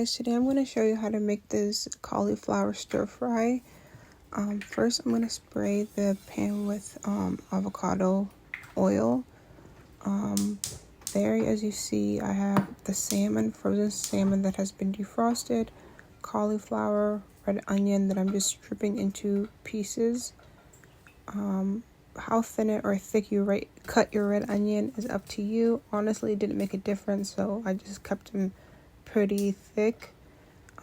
guys, today I'm going to show you how to make this cauliflower stir fry. First I'm going to spray the pan with avocado oil. There, as you see, I have the salmon, frozen salmon that has been defrosted, cauliflower, red onion that I'm just stripping into pieces. How thin or thick you cut your red onion is up to you. Honestly, it didn't make a difference, so I just kept them pretty thick.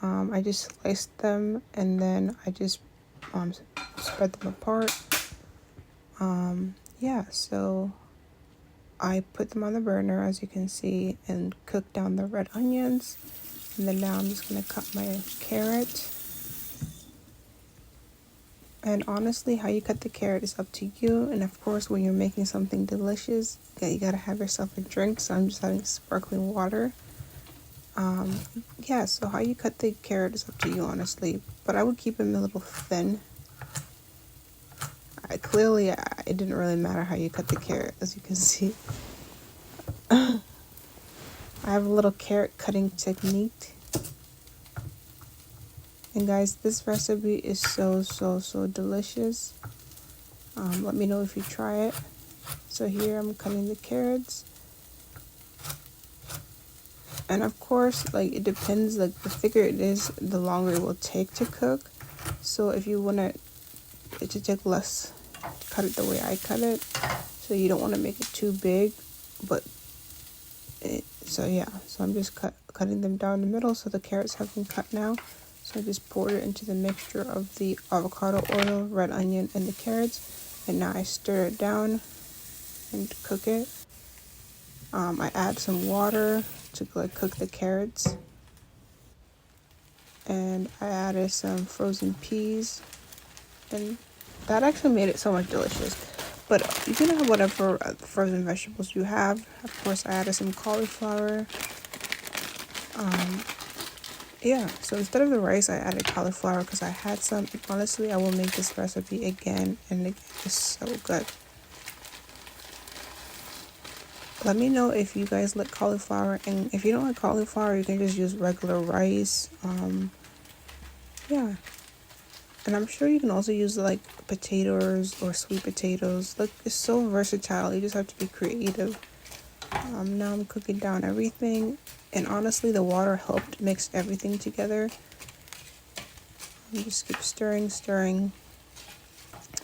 I just sliced them and then I just spread them apart. So I put them on the burner, as you can see, and cooked down the red onions. And then now I'm just going to cut my carrot. And honestly, how you cut the carrot is up to you. And of course, when you're making something delicious, you gotta have yourself a drink. So I'm just having sparkling water. So how you cut the carrot is up to you, honestly. But I would keep them a little thin. It didn't really matter how you cut the carrot, as you can see. I have a little carrot cutting technique. And guys, this recipe is so delicious. Let me know if you try it. So here I'm cutting the carrots. And of course, it depends, the thicker it is, the longer it will take to cook. So if you want it to take less, cut it the way I cut it. So you don't want to make it too big, so I'm just cutting them down the middle. So the carrots have been cut now. So I just poured it into the mixture of the avocado oil, red onion, and the carrots. And now I stir it down and cook it. I add some water to cook the carrots. And I added some frozen peas. And that actually made it so much delicious. But you can have whatever frozen vegetables you have. Of course, I added some cauliflower. So instead of the rice, I added cauliflower because I had some. And honestly, I will make this recipe again and again. It's so good. Let me know if you guys like cauliflower, and if you don't like cauliflower, you can just use regular rice. And I'm sure you can also use potatoes or sweet potatoes. It's so versatile. You just have to be creative. Now I'm cooking down everything, and honestly, the water helped mix everything together. Just keep stirring.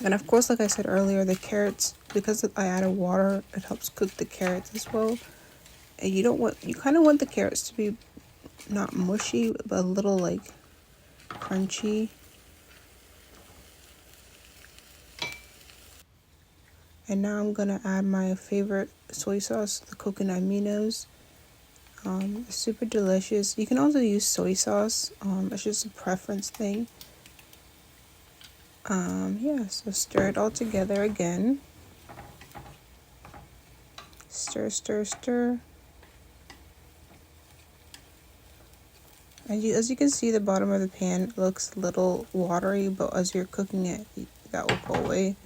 And of course, like I said earlier, the carrots, because I added water, it helps cook the carrots as well. And you kind of want the carrots to be not mushy, but a little crunchy. And now I'm gonna add my favorite soy sauce, the coconut Aminos. It's super delicious. You can also use soy sauce. It's just a preference thing. So stir it all together again. Stir. And as you can see, the bottom of the pan looks a little watery, but as you're cooking it, that will go away.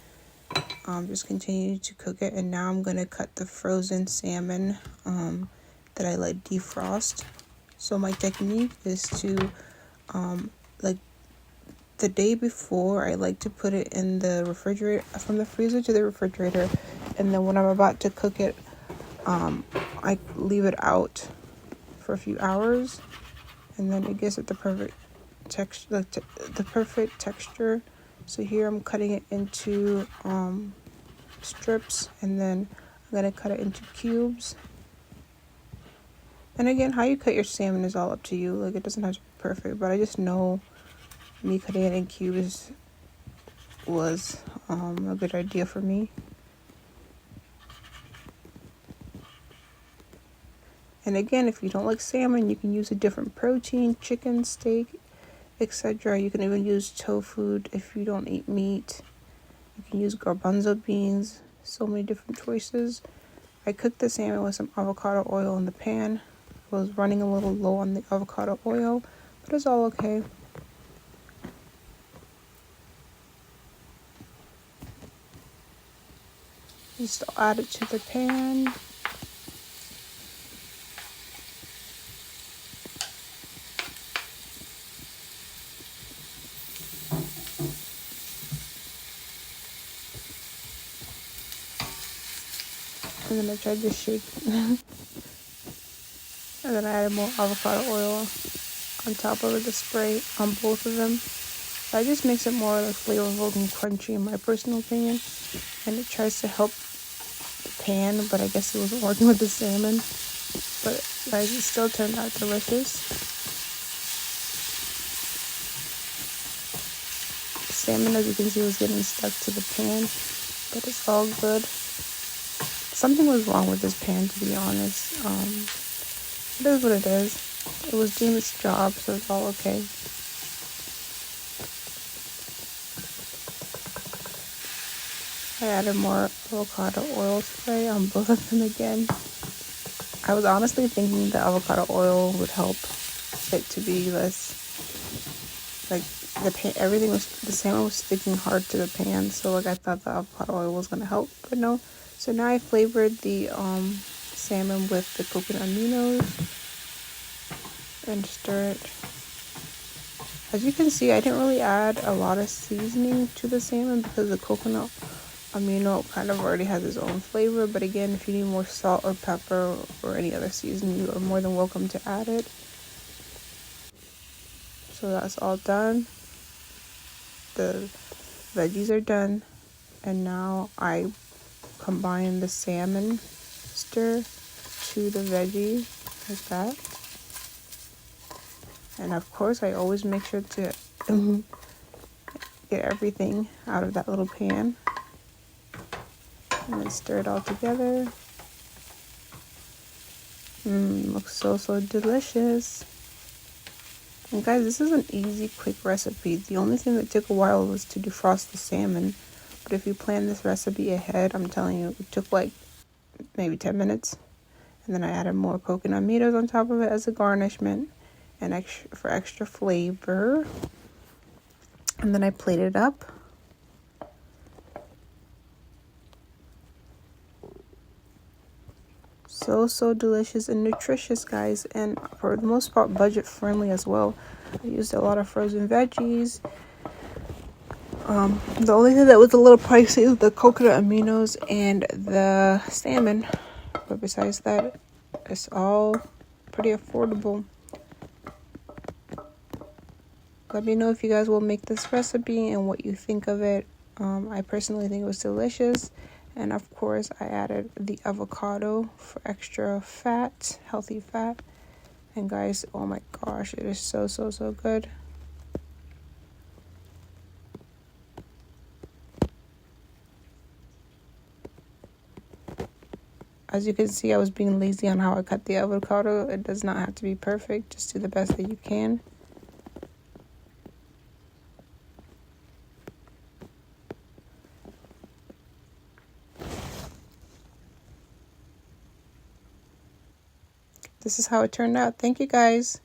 Just continue to cook it. And now I'm gonna cut the frozen salmon that I let defrost. So my technique is to the day before, I like to put it in the refrigerator, from the freezer to the refrigerator, and then when I'm about to cook it, I leave it out for a few hours, and then it gives it the perfect texture. The perfect texture. So here I'm cutting it into strips, and then I'm gonna cut it into cubes. And again, how you cut your salmon is all up to you. It doesn't have to be perfect, but I just know me cutting it in cubes was a good idea for me. And again, if you don't like salmon, you can use a different protein, chicken, steak, etc. You can even use tofu if you don't eat meat. You can use garbanzo beans. So many different choices. I cooked the salmon with some avocado oil in the pan. I was running a little low on the avocado oil, but it's all okay. Just add it to the pan. And then I tried to shake. And then I added more avocado oil on top of the spray on both of them. So I just makes it more like flavorful and crunchy in my personal opinion. And it tries to help the pan, but I guess it wasn't working with the salmon. But guys, it still turned out delicious. The salmon, as you can see, was getting stuck to the pan, but it's all good. Something was wrong with this pan, to be honest. It is what it is. It was doing its job, so it's all okay. I added more avocado oil spray on both of them again. I was honestly thinking the avocado oil would help it to be less, like, the salmon was sticking hard to the pan, so like I thought the avocado oil was gonna help, but no. So now I flavored the salmon with the coconut aminos and stir it. As you can see, I didn't really add a lot of seasoning to the salmon because the coconut amino kind of already has its own flavor. But again, if you need more salt or pepper or any other seasoning, you are more than welcome to add it. So that's all done. The veggies are done, and now I combine the salmon stir to the veggie like that. And of course, I always make sure to get everything out of that little pan. And then stir it all together. Looks so delicious. And guys, this is an easy, quick recipe. The only thing that took a while was to defrost the salmon. But if you plan this recipe ahead, I'm telling you, it took like maybe 10 minutes. And then I added more coconut aminos on top of it as a garnishment and for extra flavor. And then I plated it up. So delicious and nutritious, guys, and for the most part budget friendly as well. I used a lot of frozen veggies. The only thing that was a little pricey is the coconut aminos and the salmon, but besides that, it's all pretty affordable. Let me know if you guys will make this recipe and what you think of it. I personally think it was delicious. And of course, I added the avocado for extra fat, healthy fat. And guys, oh my gosh, it is so good. As you can see, I was being lazy on how I cut the avocado. It does not have to be perfect. Just do the best that you can. This is how it turned out. Thank you, guys.